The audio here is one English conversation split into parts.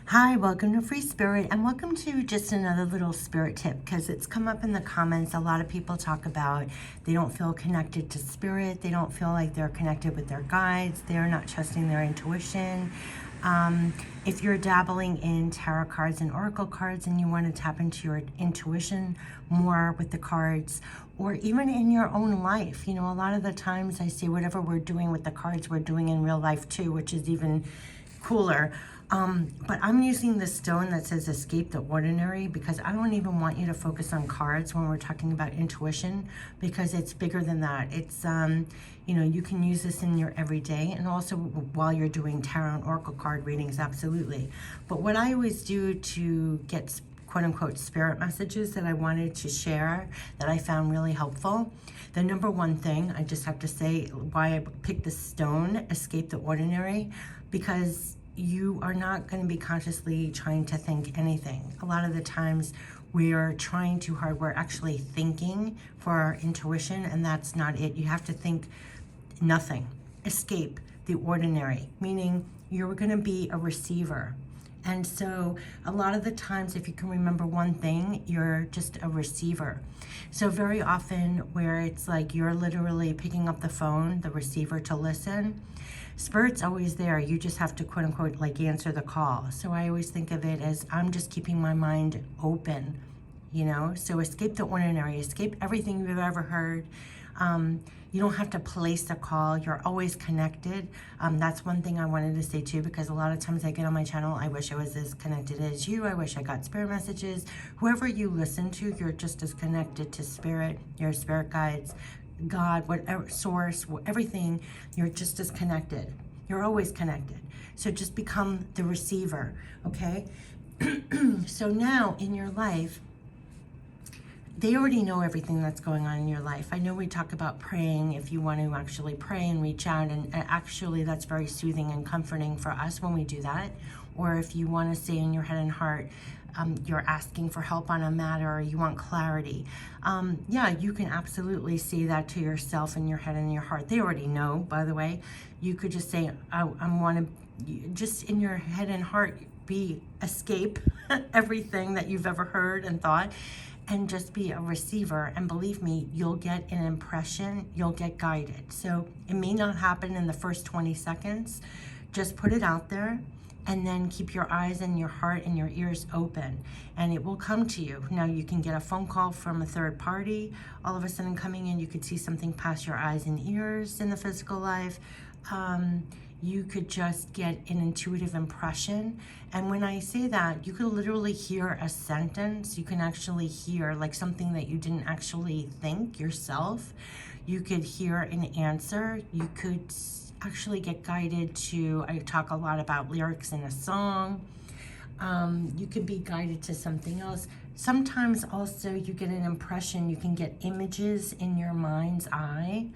Hi, welcome to Free Spirit, and welcome to just another little spirit tip, because it's come up in the comments. A lot of people talk about they don't feel connected to spirit, they don't feel like they're connected with their guides, they're not trusting their intuition. If you're dabbling in tarot cards and oracle cards and you want to tap into your intuition more with the cards, or even in your own life, a lot of the times I see whatever we're doing with the cards, we're doing in real life too, which is even cooler. But I'm using this stone that says escape the ordinary, because I don't even want you to focus on cards when we're talking about intuition, because it's bigger than that. It's, you can use this in your everyday and also while you're doing tarot and oracle card readings, absolutely. But what I always do to get quote unquote spirit messages that I wanted to share that I found really helpful, the number one thing, I just have to say why I picked the stone, escape the ordinary, because you are not going to be consciously trying to think anything. A lot of the times we are trying too hard. We're actually thinking for our intuition, and that's not it. You have to think nothing. Escape the ordinary, meaning you're going to be a receiver. And so a lot of the times, if you can remember one thing, you're just a receiver. So very often where it's like you're literally picking up the phone, the receiver, to listen, Spirit's always there. You just have to quote unquote like answer the call. So I always think of it as I'm just keeping my mind open, So escape the ordinary, escape everything you've ever heard. You don't have to place the call. You're always connected. That's one thing I wanted to say too, because a lot of times I get on my channel, I wish I was as connected as you. I wish I got spirit messages. Whoever you listen to, you're just as connected to spirit, your spirit guides, God, whatever source, everything, you're just as connected. You're always connected. So just become the receiver, okay? So now in your life, they already know everything that's going on in your life. I know we talk about praying, if you want to actually pray and reach out, and actually that's very soothing and comforting for us when we do that. Or if you want to say in your head and heart, you're asking for help on a matter, or you want clarity. Yeah, you can absolutely say that to yourself in your head and your heart. They already know, by the way. You could just say, I want to, just in your head and heart, escape everything that you've ever heard and thought, and just be a receiver. And believe me, you'll get an impression, you'll get guided. So it may not happen in the first 20 seconds. Just put it out there, and then keep your eyes and your heart and your ears open, and it will come to you. Now you can get a phone call from a third party, all of a sudden coming in, you could see something pass your eyes and ears in the physical life. You could just get an intuitive impression. And when I say that, you could literally hear a sentence. You can actually hear like something that you didn't actually think yourself. You could hear an answer. You could actually get guided to, I talk a lot about lyrics in a song. You could be guided to something else. Sometimes also you get an impression, you can get images in your mind's eye.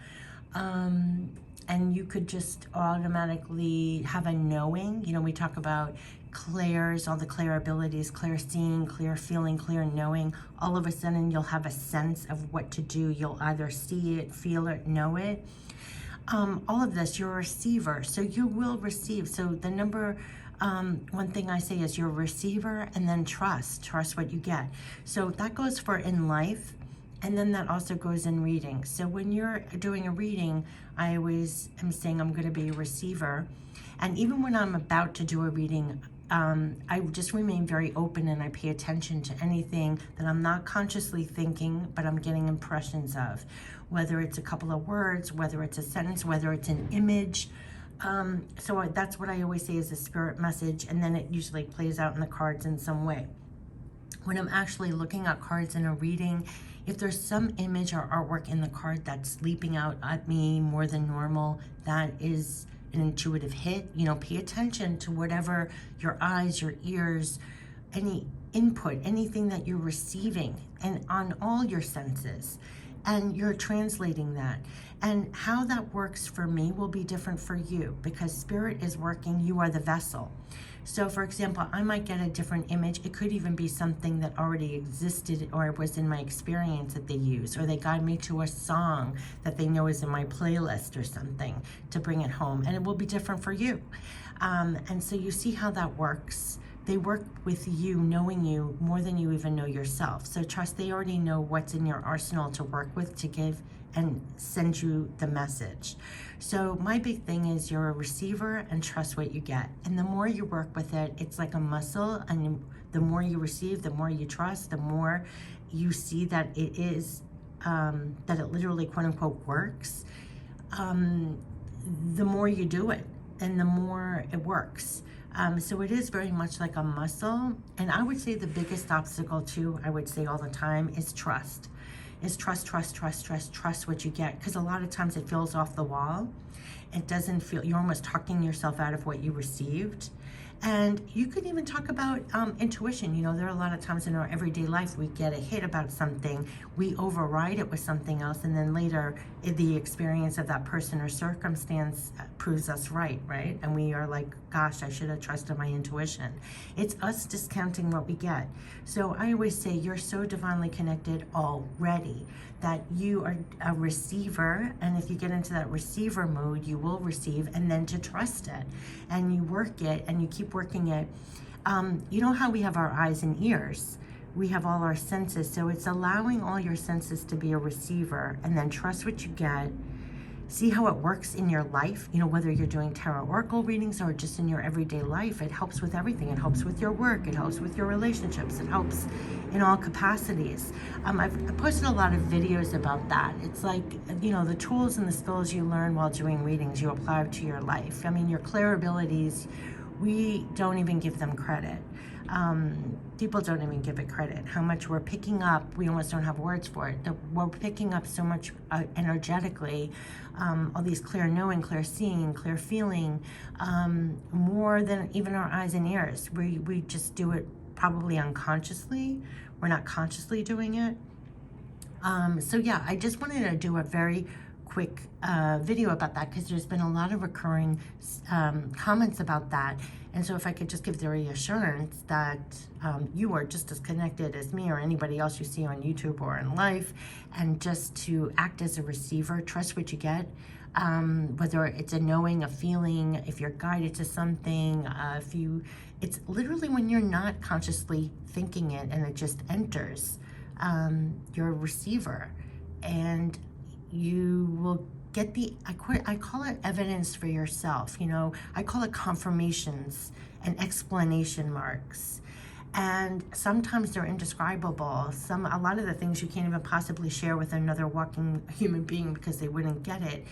And you could just automatically have a knowing. We talk about Clairs, all the Clair abilities, clear seeing, clear feeling, clear knowing. All of a sudden you'll have a sense of what to do. You'll either see it, feel it, know it. All of this, you're a receiver, so you will receive. So the number one thing I say is you're a receiver, and then trust what you get. So that goes for in life, and then that also goes in reading. So when you're doing a reading, I always am saying I'm going to be a receiver. And even when I'm about to do a reading, I just remain very open, and I pay attention to anything that I'm not consciously thinking, but I'm getting impressions of, whether it's a couple of words, whether it's a sentence, whether it's an image. So that's what I always say is a spirit message, and then it usually plays out in the cards in some way. When I'm actually looking at cards in a reading, if there's some image or artwork in the card that's leaping out at me more than normal, that is an intuitive hit. Pay attention to whatever your eyes, your ears, any input, anything that you're receiving, and on all your senses, and you're translating that. And how that works for me will be different for you, because spirit is working, you are the vessel. So for example, I might get a different image. It could even be something that already existed or was in my experience that they use, or they guide me to a song that they know is in my playlist or something to bring it home, and it will be different for you. And so you see how that works. they work with you, knowing you more than you even know yourself. So trust, they already know what's in your arsenal to work with, to give and send you the message. So my big thing is you're a receiver, and trust what you get. And the more you work with it, it's like a muscle, and the more you receive, the more you trust, the more you see that it is, that it literally, quote unquote, works. The more you do it, and the more it works. So it is very much like a muscle. And I would say the biggest obstacle too, I would say all the time, is trust. Is trust what you get. Because a lot of times it feels off the wall. It doesn't feel, you're almost talking yourself out of what you received. And you could even talk about intuition. You know, there are a lot of times in our everyday life we get a hit about something, we override it with something else, and then later the experience of that person or circumstance proves us right? And we are like, gosh, I should have trusted my intuition. It's us discounting what we get. So I always say you're so divinely connected already that you are a receiver, and if you get into that receiver mode, you will receive, and then to trust it, and you work it, and you keep working it. You know how we have our eyes and ears? We have all our senses, so it's allowing all your senses to be a receiver, and then trust what you get. See how it works in your life, you know, whether you're doing tarot oracle readings or just in your everyday life. It helps with everything. It helps with your work. It helps with your relationships. It helps in all capacities. I've posted a lot of videos about that. It's like, you know, the tools and the skills you learn while doing readings, you apply to your life. I mean, your Clair abilities, we don't even give them credit. People don't even give it credit. How much we're picking up, we almost don't have words for it. We're picking up so much energetically, all these clear knowing, clear seeing, clear feeling, more than even our eyes and ears. We just do it probably unconsciously. We're not consciously doing it. So yeah, I just wanted to do a very quick video about that, because there's been a lot of recurring comments about that. And so if I could just give the reassurance that you are just as connected as me or anybody else you see on YouTube or in life, and just to act as a receiver, trust what you get, whether it's a knowing, a feeling, if you're guided to something, it's literally when you're not consciously thinking it and it just enters, you're a receiver, and you will get I call it evidence for yourself, you know, I call it confirmations and exclamation marks. And sometimes they're indescribable. A lot of the things you can't even possibly share with another walking human being because they wouldn't get it.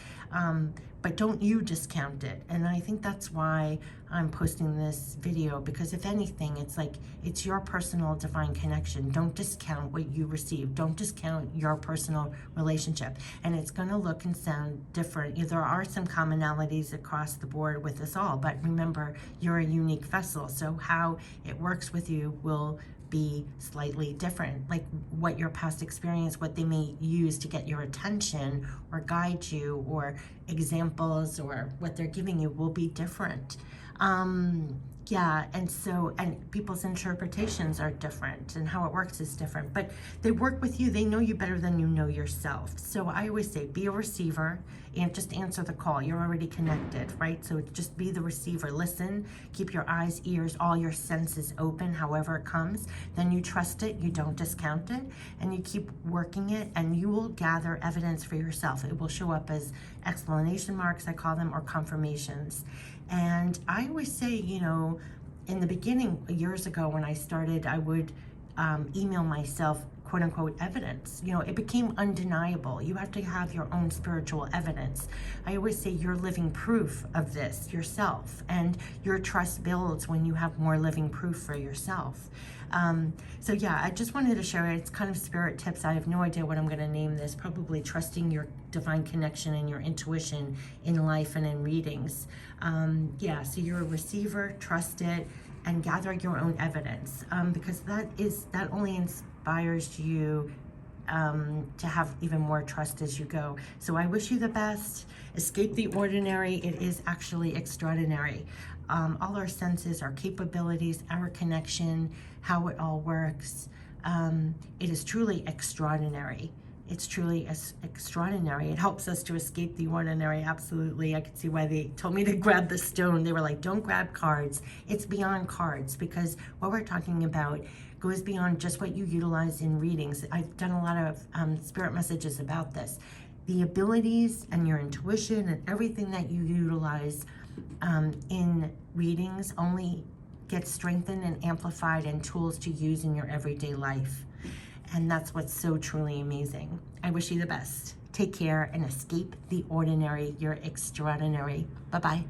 But don't you discount it. And I think that's why I'm posting this video, because if anything, it's like, it's your personal divine connection. Don't discount what you receive. Don't discount your personal relationship. And it's gonna look and sound different. There are some commonalities across the board with us all, but remember, you're a unique vessel. So how it works with you will be slightly different, like what your past experience, what they may use to get your attention or guide you, or examples, or what they're giving you will be different. Yeah, and people's interpretations are different, and how it works is different, but they work with you. They know you better than you know yourself. So I always say, be a receiver and just answer the call. You're already connected, right? So just be the receiver. Listen, keep your eyes, ears, all your senses open, however it comes. Then you trust it, you don't discount it, and you keep working it, and you will gather evidence for yourself. It will show up as exclamation marks, I call them, or confirmations. And I always say, you know, in the beginning, years ago when I started, I would email myself, quote unquote, evidence. You know, it became undeniable. You have to have your own spiritual evidence. I always say you're living proof of this yourself, and your trust builds when you have more living proof for yourself. So yeah, I just wanted to share it. It's kind of spirit tips. I have no idea what I'm going to name this. Probably trusting your divine connection and your intuition in life and in readings. Yeah, so you're a receiver, trust it, and gather your own evidence, because that only inspires you to have even more trust as you go. So I wish you the best. Escape the ordinary. It is actually extraordinary. All our senses, our capabilities, our connection, how it all works. It is truly extraordinary. it's truly extraordinary. It helps us to escape the ordinary, absolutely. I could see why they told me to grab the stone. They were like, don't grab cards. It's beyond cards, because what we're talking about goes beyond just what you utilize in readings. I've done a lot of spirit messages about this. The abilities and your intuition and everything that you utilize in readings only gets strengthened and amplified, and tools to use in your everyday life. And that's what's so truly amazing. I wish you the best. Take care and escape the ordinary. You're extraordinary. Bye-bye.